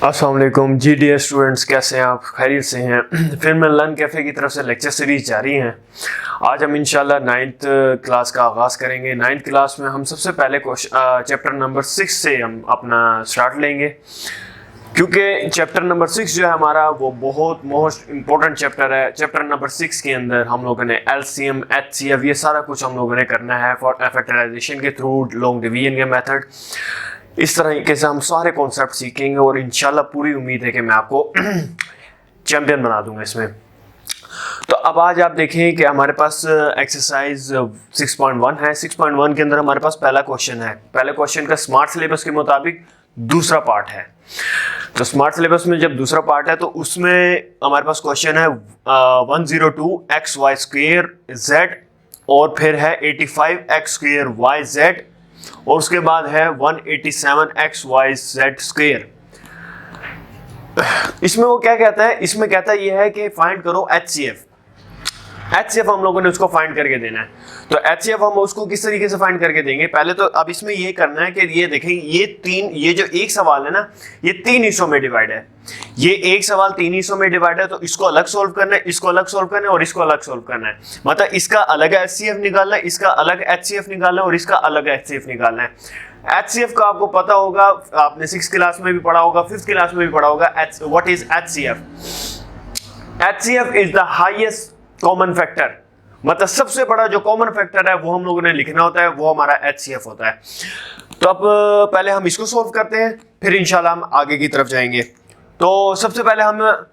अस्सलाम वालेकुम जी dear students, कैसे हैं आप? खैरियत से हैं? फिर मैं लर्न कैफ़े की तरफ से लेक्चर सीरीज जारी हैं। आज हम इंशाल्लाह 9th क्लास का आगाज़ करेंगे। 9th क्लास में हम सबसे पहले चैप्टर नंबर 6 से हम अपना स्टार्ट लेंगे, क्योंकि चैप्टर नंबर 6 जो है हमारा वो बहुत मोस्ट इम्पोर्टेंट चैप्टर है। चैप्टर नंबर 6 के अंदर हम लोगों ने एलसीएम, एचसीएफ ये सारा कुछ हम लोगों ने करना है फॉर फैक्टराइजेशन के थ्रू, लॉन्ग डिवीजन के मेथड। इस तरीके से हम सारे कॉन्सेप्ट सीखेंगे और इंशाल्लाह पूरी उम्मीद है कि मैं आपको चैंपियन बना दूंगा इसमें। तो अब आज आप देखें कि हमारे पास एक्सरसाइज 6.1 है। 6.1 के अंदर हमारे पास पहला क्वेश्चन है। पहले क्वेश्चन का स्मार्ट सिलेबस के मुताबिक दूसरा पार्ट है। तो स्मार्ट सिलेबस में जब दूसरा पार्ट है तो उसमें हमारे पास क्वेश्चन है 102xy² z और फिर है 85x² yz और उसके बाद है 187xyz²। इसमें वो क्या कहता है? इसमें कहता है ये है कि फाइंड करो HCF हम लोगों ने उसको फाइंड करके देना है। तो HCF हम उसको किस तरीके से फाइंड करके देंगे? पहले तो अब इसमें ये करना है कि ये देखें, ये जो एक सवाल है ना, ये 3 हिस्सों में डिवाइड है। ये एक सवाल 3 हिस्सों में डिवाइड है, तो इसको अलग सोल्व करना है, इसको अलग सोल्व करना है और इसको अलग सोल्व करना है। मतलब इसका अलग HCF निकालना है, इसका अलग HCF निकालना है और इसका अलग HCF निकालना है। HCF का आपको पता होगा, आपने 6th क्लास में भी पढ़ा होगा, 5th क्लास में भी पढ़ा होगा। What is HCF? HCF is the highest common factor, मतलब सबसे बड़ा जो कॉमन फैक्टर है वो हम लोगों ने लिखना होता है, वो हमारा HCF होता है। तो अब पहले हम इसको सोल्व करते हैं, फिर इंशाल्लाह हम आगे की तरफ जाएंगे। तो सबसे पहले हम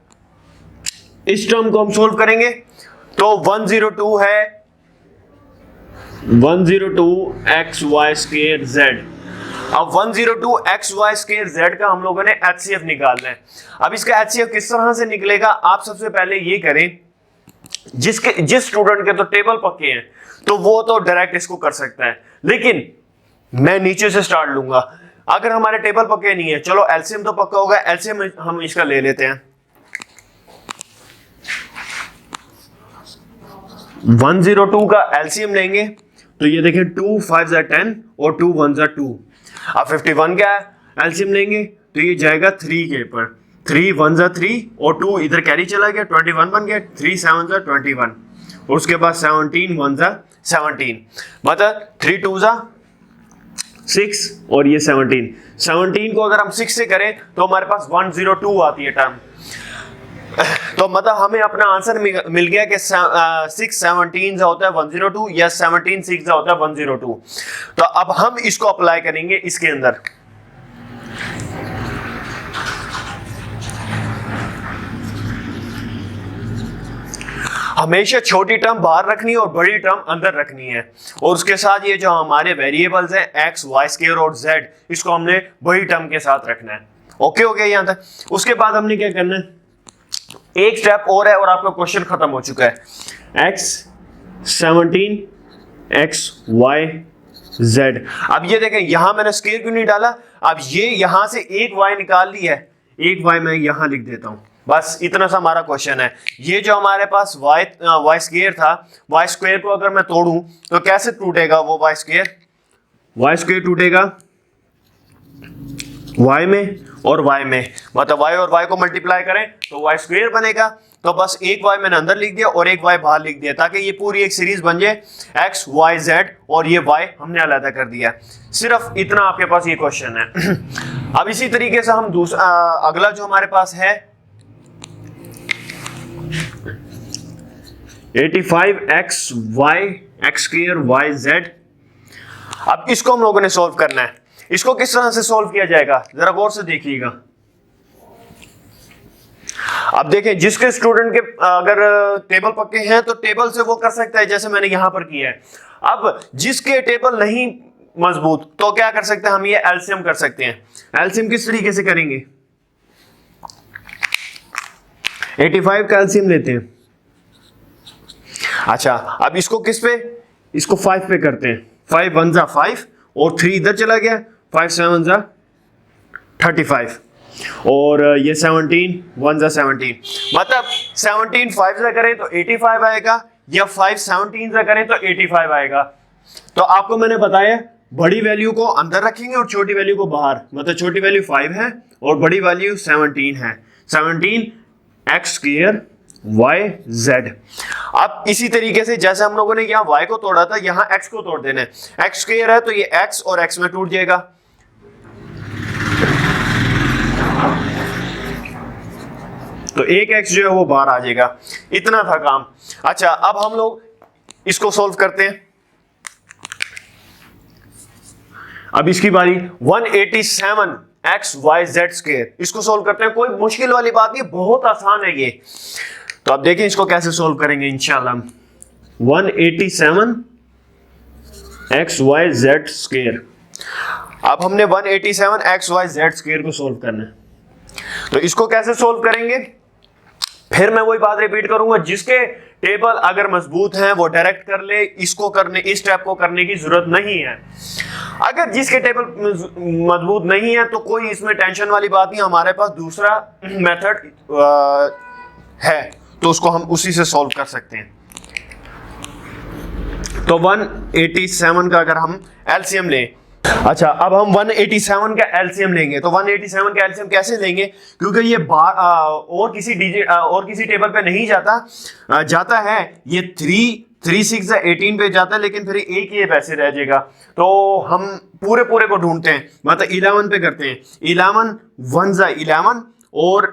इस टर्म को हम सोल्व करेंगे। तो 102 है 102xy² z। अब 102xy² z का हम लोगों ने HCF निकालना है। अब इसका HCF किस तरह से निकलेगा? आप सबसे पहले ये करें, जिस स्टूडेंट के तो टेबल पक्के हैं तो वो तो डायरेक्ट इसको कर सकता है, लेकिन मैं नीचे से स्टार्ट लूंगा। अगर हमारे टेबल पक्के नहीं है, चलो एलसीएम तो पक्का होगा, एलसीएम हम इसका ले लेते हैं। 102 का एलसीएम लेंगे तो ये देखें 2 5 10 और 2 1 2। अब 51 का एलसीएम लेंगे तो ये जाएगा 3 के ऊपर, 3 1 3 और 2 इधर कैरी चला गया, 21 बन गया, 3 7 21 और उसके बाद 17 1 17, मतलब 3 2 6 और ये 17 को अगर हम 6 से करें तो हमारे पास 102 आती है टर्म। तो मतलब हमें अपना आंसर मिल गया कि 6 17 होता है 102 या 17 6 होता है 102। तो अब हम इसको अप्लाई करेंगे इसके अंदर। हमेशा छोटी टर्म बाहर रखनी है और बड़ी टर्म अंदर रखनी है, और उसके साथ ये जो हमारे वेरिएबल्स हैं x y² और z, इसको हमने बड़ी टर्म के साथ रखना है। ओके हो गया यहां तक? उसके बाद हमने क्या करना है, एक स्टेप और है और आपका क्वेश्चन खत्म हो चुका है। x 17 x y z। अब ये देखें, यहां मैंने स्क्वायर क्यों नहीं डाला? अब ये यहां से एक y निकाल ली है, एक y मैं यहां लिख देता हूं, बस इतना सा हमारा क्वेश्चन है। ये जो हमारे पास y² था, y² को अगर मैं तोड़ूं तो कैसे टूटेगा वो y² टूटेगा y में और y में, मतलब y और y को मल्टीप्लाई करें तो y² बनेगा। तो बस एक y मैंने अंदर लिख दिया और एक y बाहर लिख दिया, ताकि ये पूरी एक सीरीज बन जाए x y z, और ये y हमने अलग कर दिया। सिर्फ इतना आपके पास ये क्वेश्चन है। अब इसी तरीके से हम दूसरा अगला जो हमारे पास है 85xy² yz। अब इसको हम लोगों ने सॉल्व करना है। इसको किस तरह से सॉल्व किया जाएगा जरा गौर से देखिएगा। अब देखें, जिसके स्टूडेंट के अगर टेबल पक्के हैं तो टेबल से वो कर सकता है, जैसे मैंने यहां पर किया है। अब जिसके टेबल नहीं मजबूत तो क्या कर सकते हैं, हम ये एलसीएम कर सकते हैं। एलसीएम किस तरीके से करेंगे? 85 का एलसीएम लेते हैं। अच्छा, अब इसको किस पे? इसको 5 पे करते हैं। 5 1 5 और 3 इधर चला गया, 5 7 35 और ये 17 1 17, मतलब 17 5 से करें तो 85 आएगा या 5 17 से करें तो 85 आएगा। तो आपको मैंने बताया बड़ी वैल्यू को अंदर रखेंगे और छोटी वैल्यू को बाहर, मतलब छोटी वैल्यू 5 है और बड़ी वैल्यू 17 है। 17 एक्स स्क्वायर वाई जेड। अब इसी तरीके से जैसे हम लोगों ने यहाँ y को तोड़ा था, यहाँ x को तोड़ देना है। एक्स स्क्वायर है तो ये x और x में टूट जाएगा, तो एक x जो है वो बाहर आ जाएगा। इतना था काम। अच्छा, अब हम लोग इसको सॉल्व करते हैं। अब इसकी बारी 187 एक्स वाई जेड स्क्वायर, इसको सॉल्व करते हैं। कोई मुश्किल वाली बात नहीं, बहुत आसान है ये। तो अब देखें इसको कैसे सॉल्व करेंगे इंशाल्लाह। 187 एक्स वाई जेड स्क्वायर। अब हमने 187 एक्स वाई जेड स्क्वायर को सॉल्व करना है। तो इसको कैसे सॉल्व करेंगे, फिर मैं वही बात रिपीट करूंगा, जिसके टेबल अगर मजबूत हैं वो डायरेक्ट कर ले, इसको करने, इस स्टेप को करने की जरूरत नहीं है। अगर जिसके टेबल मजबूत नहीं है तो कोई इसमें टेंशन वाली बात नहीं, हमारे पास दूसरा मेथड है तो उसको हम उसी से सॉल्व कर सकते हैं। तो 187 का अगर हम एलसीएम लें, अच्छा अब हम 187 का एलसीएम लेंगे। तो 187 का एलसीएम कैसे लेंगे, क्योंकि ये और किसी डिजिट और किसी टेबल पे नहीं जाता है, ये 3 6 18 पे जाता है, लेकिन फिर एक ही वैसे रह जाएगा। तो हम पूरे को ढूंढते हैं, मतलब 11 पे करते हैं। 11 1 11 और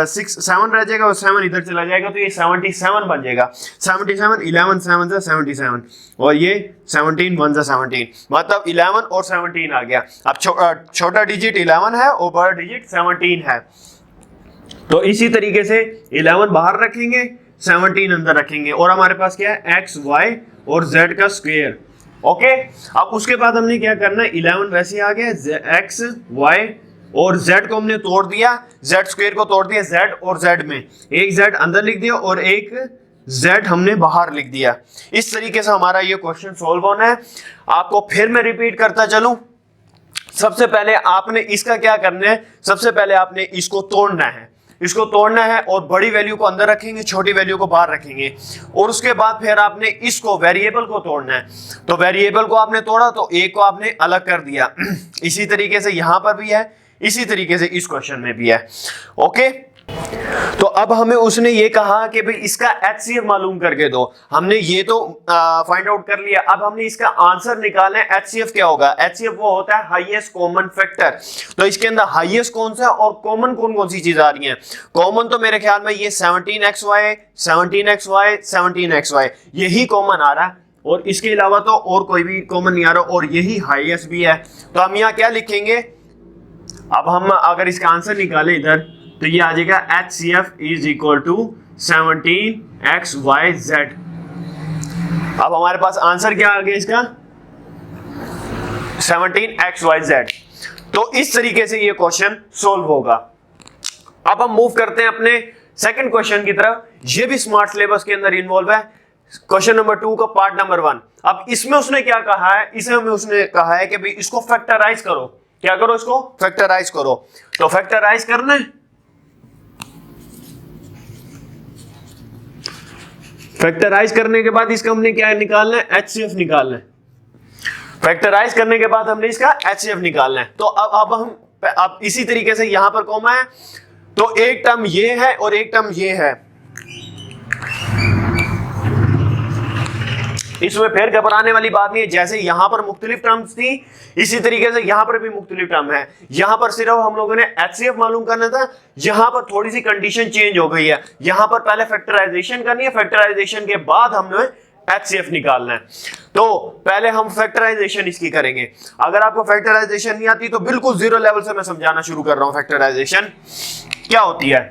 6 7 रह जाएगा और 7 इधर चला जाएगा, तो ये 77 बन जाएगा। 77 11 7 77 और ये 17 1 17, मतलब 11 और 17 आ गया। अब छोटा डिजिट 11 है और बड़ा डिजिट 17 है। तो इसी तरीके से 11 बाहर रखेंगे, 17 अंदर रखेंगे, और हमारे पास क्या है, एक्स वाई और जेड का स्क्वायर। ओके, अब उसके बाद हमने क्या करना है, 11 वैसे आ गया, एक्स वाई और z को हमने तोड़ दिया, z स्क्वायर को तोड़ दिया z और z में, एक z अंदर लिख दिया और एक z हमने बाहर लिख दिया। इस तरीके से हमारा ये क्वेश्चन सॉल्व होना है। आपको फिर मैं रिपीट करता चलूं, सबसे पहले आपने इसका क्या करना है, सबसे पहले आपने इसको तोड़ना है, इसको तोड़ना है और बड़ी वैल्यू को अंदर रखेंगे, छोटी वैल्यू को बाहर रखेंगे, और उसके बाद फिर आपने इसको वेरिएबल को तोड़ना है। तो वेरिएबल को आपने तोड़ा तो एक को आपने अलग कर दिया। इसी तरीके से यहां पर भी है, इसी तरीके से इस क्वेश्चन में भी है। ओके, तो अब हमें उसने ये कहा कि भाई इसका HCF मालूम करके दो। हमने ये तो फाइंड आउट कर लिया, अब हमने इसका आंसर निकालना है। HCF क्या होगा, HCF वो होता है हाईएस्ट कॉमन फैक्टर। तो इसके अंदर हाईएस्ट कौन सा और कॉमन कौन सी चीज आ रही है। कॉमन तो मेरे ख्याल में ये 17xy 17xy 17xy यही कॉमन आ रहा है, और इसके अलावा तो और कोई भी कॉमन नहीं आ रहा, और यही हाईएस्ट भी है। तो हम यहाँ क्या लिखेंगे, अब हम अगर इसका आंसर निकालें इधर, तो ये आ जाएगा HCF is equal to 17xyz। अब हमारे पास आंसर क्या आ गया इसका, 17xyz। तो इस तरीके से ये क्वेश्चन सॉल्व होगा। अब हम मूव करते हैं अपने सेकंड क्वेश्चन की तरफ। ये भी स्मार्ट सिलेबस के अंदर इन्वॉल्व है, क्वेश्चन नंबर 2 का पार्ट नंबर 1। अब इसमें उसने क्या कहा है, इसमें उसने कहा है कि भाई इसको फैक्टराइज करो। क्या करो, इसको फैक्टराइज करो। तो फैक्टराइज करना है, फैक्टराइज करने के बाद इसका हमने क्या निकालना है, HCF निकालना है। फैक्टराइज करने के बाद हमने इसका HCF निकालना है। तो अब इसी तरीके से यहां पर कॉमा है, तो एक टर्म ये है और एक टर्म ये है। इसमें फिर घबराने वाली बात नहीं है, जैसे यहां पर मुख्तलिफ टर्म्स थी इसी तरीके से यहां पर भी मुख्तलिफ टर्म है। यहां पर सिर्फ हम लोगों ने HCF मालूम करना था, यहां पर थोड़ी सी कंडीशन चेंज हो गई है। यहां पर पहले फैक्टराइजेशन करनी है, फैक्टराइजेशन के बाद हमने HCF निकालना है। तो पहले हम फैक्टराइजेशन इसकी करेंगे। अगर आपको फैक्टराइजेशन नहीं आती तो बिल्कुल जीरो लेवल से मैं समझाना शुरू कर रहा हूं फैक्टराइजेशन क्या होती है।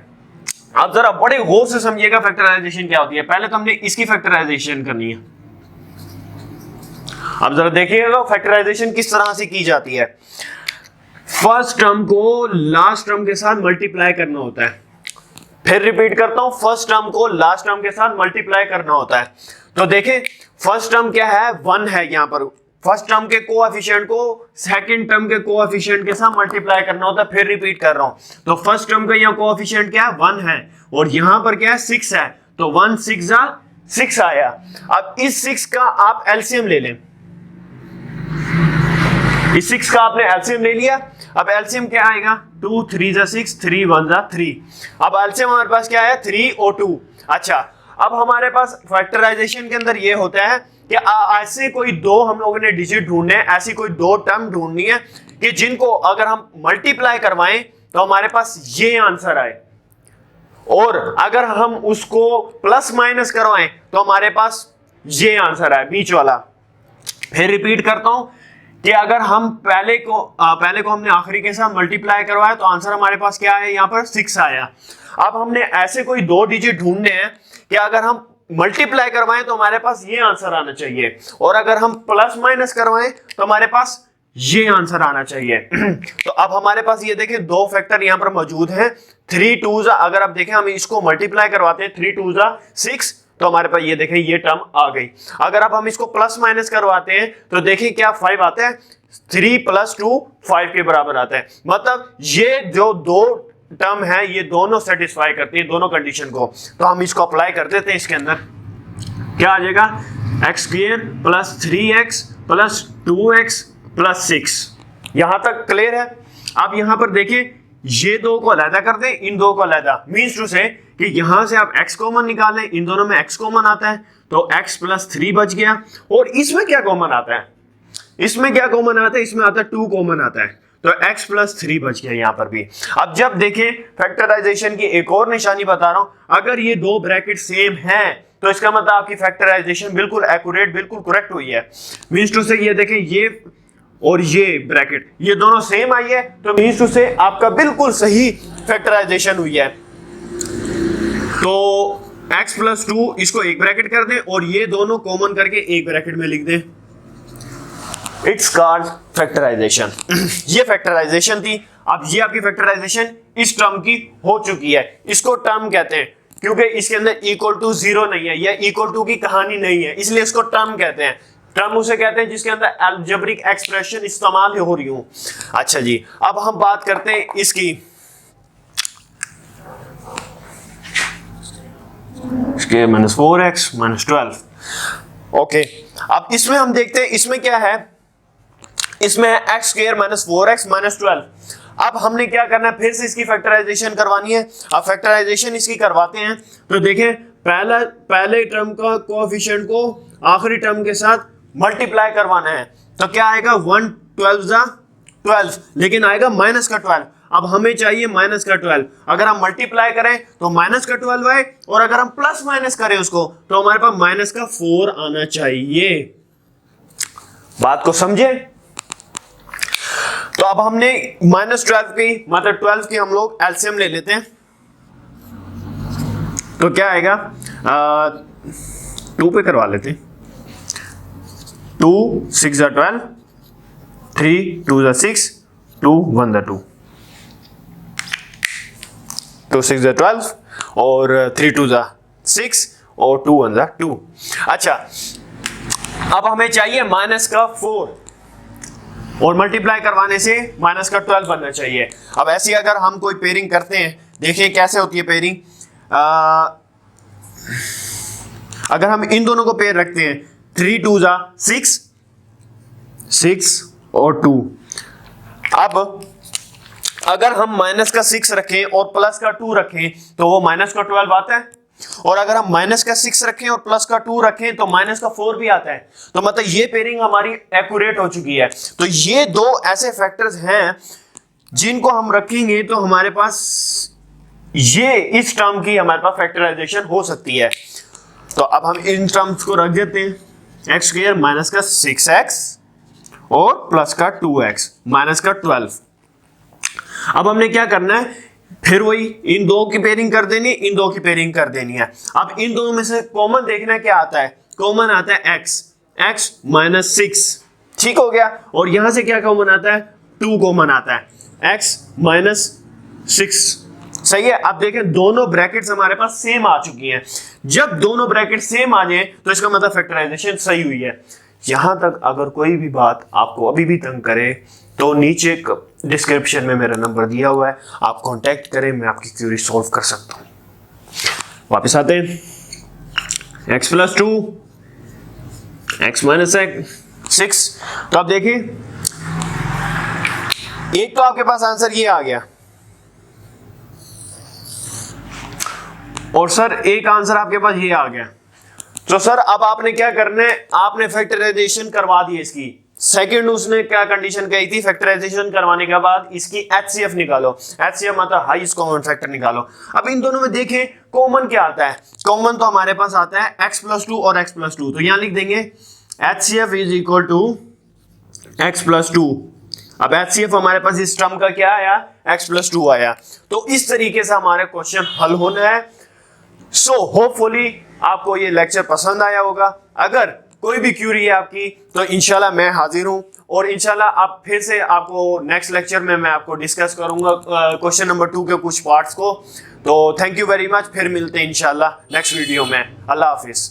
आप जरा बड़े गौर से समझिएगा फैक्टराइजेशन क्या होती है। पहले तो हमने इसकी फैक्टराइजेशन करनी है। अब जरा देखिएगा फैक्टराइजेशन किस तरह से की जाती है। फर्स्ट टर्म को लास्ट टर्म के साथ मल्टीप्लाई करना होता है। फिर रिपीट करता हूं, फर्स्ट टर्म को लास्ट टर्म के साथ मल्टीप्लाई करना होता है। तो देखें फर्स्ट टर्म क्या है, 1 है। यहां पर फर्स्ट टर्म के कोएफिशिएंट को सेकंड टर्म के कोएफिशिएंट के साथ मल्टीप्लाई करना होता है। फिर रिपीट कर रहा हूं, तो फर्स्ट टर्म का यहां कोएफिशिएंट क्या है, 1 है, और यहां पर क्या है, 6 है। तो 1 6 6 आया। अब इस 6 का आप एलसीएम ले लें। इस 6 का आपने एलसीएम ले लिया। अब एलसीएम क्या आएगा, 2 3 जा 6, 3 1 जा 3। अब एलसीएम हमारे पास क्या है, 3 और 2। अच्छा, अब हमारे पास फैक्टराइजेशन के अंदर ये होता है कि ऐसे कोई दो हम लोगों ने डिजिट ढूंढने हैं, ऐसी कोई दो टर्म ढूंढनी है कि जिनको अगर हम मल्टीप्लाई करवाएं तो हमारे पास ये आंसर आए, और अगर हम उसको प्लस माइनस करवाएं तो हमारे पास ये आंसर आए, बीच वाला। फिर रिपीट करता हूं कि अगर हम पहले को हमने आखिरी के साथ मल्टीप्लाई करवाया तो आंसर हमारे पास क्या है, यहां पर 6 आया। अब हमने ऐसे कोई दो डिजिट ढूंढने हैं कि अगर हम मल्टीप्लाई करवाएं तो हमारे पास ये आंसर आना चाहिए, और अगर हम प्लस माइनस करवाएं तो हमारे पास ये आंसर आना चाहिए। तो अब हमारे पास ये देखें दो फैक्टर यहां पर मौजूद हैं। 3 2 जा, अगर आप देखें हम इसको मल्टीप्लाई करवाते हैं, 3 2 जा 6, तो हमारे पास ये देखें ये टर्म आ गई। अगर अब हम इसको प्लस माइनस करवाते हैं तो देखिए क्या 5 आता है, 3 + 2 5 के बराबर आता है। मतलब ये जो दो टर्म है ये दोनों सेटिस्फाई करती है दोनों कंडीशन को। तो हम इसको अप्लाई कर देते हैं, इसके अंदर क्या आ जाएगा, x² + 3x + 2x + 6। यहां तक क्लियर है। अब यहां पर देखिए ये दो को अलग कर दें, इन दो को अलग, मीन्स टू से कि यहां से आप x कॉमन निकालें, इन दोनों में x कॉमन आता है तो x + 3 बच गया। और इसमें क्या कॉमन आता है, इसमें क्या कॉमन आता है, इसमें आता है 2 कॉमन आता है, तो x + 3 बच गया यहां पर भी। अब जब देखें फैक्टराइजेशन की एक और निशानी बता रहा हूं, अगर ये दो ब्रैकेट सेम हैं तो इसका मतलब आपकी फैक्टराइजेशन बिल्कुल एक्यूरेट, बिल्कुल करेक्ट हुई है। मीन्स टू से ये देखें ये और ये ब्रैकेट ये दोनों सेम आई है, तो मीन्स टू से आपका बिल्कुल सही फैक्टराइजेशन हुई है। तो x + 2 इसको एक ब्रैकेट कर दें और ये दोनों कॉमन करके एक ब्रैकेट में लिख दें। It's called factorization. ये फैक्टराइजेशन थी। अब ये आपकी फैक्टराइजेशन इस टर्म की हो चुकी है। इसको टर्म कहते हैं क्योंकि इसके अंदर = 0 नहीं है, या = की कहानी नहीं है, इसलिए इसको टर्म कहते हैं। टर्म उसे कहते हैं जिसके अंदर अलजेब्रिक एक्सप्रेशन इस्तेमाल हो रही हो। अच्छा जी, अब हम बात करते हैं इसकी, -4x - 12। ओके, अब इसमें हम देखते हैं इसमें क्या है, इसमें है x² - 4x - 12। अब हमने क्या करना है, फिर से इसकी फैक्टराइजेशन करवानी है। अब फैक्टराइजेशन इसकी करवाते हैं तो देखें पहले टर्म का कोएफिशिएंट को आखिरी टर्म के साथ मल्टीप्लाई करवाना है, तो क्या आएगा, 1 12 जा 12, लेकिन आएगा -12। अब हमें चाहिए -12। अगर हम मल्टीप्लाई करें तो -12 आए, और अगर हम प्लस माइनस करें उसको तो हमारे पास -4 आना चाहिए। बात को समझे? तो अब हमने -12 की मतलब 12 की हम लोग एलसीएम ले लेते हैं, तो क्या आएगा, 2 पे करवा लेते हैं। 2 6 जा 12, 3 2 जा 6, 2 1 जा 2, तो 6 जा 12 और 3 2 जा 6 और 2 1 जा 2। अच्छा, अब हमें चाहिए -4 और मल्टीप्लाई करवाने से -12 बनना चाहिए। अब ऐसी अगर हम कोई पेयरिंग करते हैं, देखिए कैसे होती है पेयरिंग। अगर हम इन दोनों को पेयर रखते हैं, 3 2 जा 6, 6 और 2। अब अगर हम -6 रखें और +2 रखें तो वो -12 आता है, और अगर हम -6 रखें और +2 रखें तो -4 भी आता है। तो मतलब ये पेयरिंग हमारी एक्यूरेट हो चुकी है। तो ये दो ऐसे फैक्टर्स हैं जिनको हम रखेंगे तो हमारे पास ये इस टर्म की हमारे पास फैक्टराइजेशन हो सकती है। तो अब हम इन टर्म्स को रख देते हैं, x² - 6x और +2x -12। अब हमने क्या करना है, फिर वही इन दो की पेयरिंग कर देनी, इन दो की पेयरिंग कर देनी है। अब इन दोनों में से कॉमन देखना क्या आता है, कॉमन आता है x -6, ठीक हो गया। और यहां से क्या कॉमन आता है, 2 कॉमन आता है, x -6, सही है। अब देखें दोनों ब्रैकेट्स हमारे पास सेम आ चुकी हैं। जब दोनों ब्रैकेट सेम आ जाए तो इसका मतलब फैक्टराइजेशन सही हुई है। यहां तक अगर कोई भी बात आपको अभी भी तंग करे तो नीचे डिस्क्रिप्शन में मेरा नंबर दिया हुआ है, आप कांटेक्ट करें, मैं आपकी क्वेरी सॉल्व कर सकता हूं। वापस आते हैं, x + 2 x - 6। तो आप देखिए एक तो आपके पास आंसर ये आ गया, और सर एक आंसर आपके पास ये आ गया। तो सर अब आपने क्या करना है, आपने फैक्टराइजेशन करवा दी इसकी। सेकंड उसने क्या कंडीशन कही थी, फैक्टराइजेशन करवाने के बाद इसकी एचसीएफ निकालो, एचसीएफ मतलब हाईएस्ट कॉमन फैक्टर निकालो। अब इन दोनों में देखें कॉमन क्या आता है, कॉमन तो हमारे पास आता है x+2 और x+2, तो यहां लिख देंगे HCF is equal to x+2। अब HCF हमारे पास इस टर्म का क्या आया, x+2 आया। तो इस तरीके से हमारे क्वेश्चन हल होना है। सो होपफुली आपको ये लेक्चर पसंद आया होगा। अगर कोई भी क्यूरी है आपकी तो इंशाल्लाह मैं हाजिर हूं, और इंशाल्लाह आप फिर से आपको नेक्स्ट लेक्चर में मैं आपको डिस्कस करूंगा क्वेश्चन नंबर 2 के कुछ पार्ट्स को। तो थैंक यू वेरी मच, फिर मिलते हैं इंशाल्लाह नेक्स्ट वीडियो में। अल्लाह हाफिज।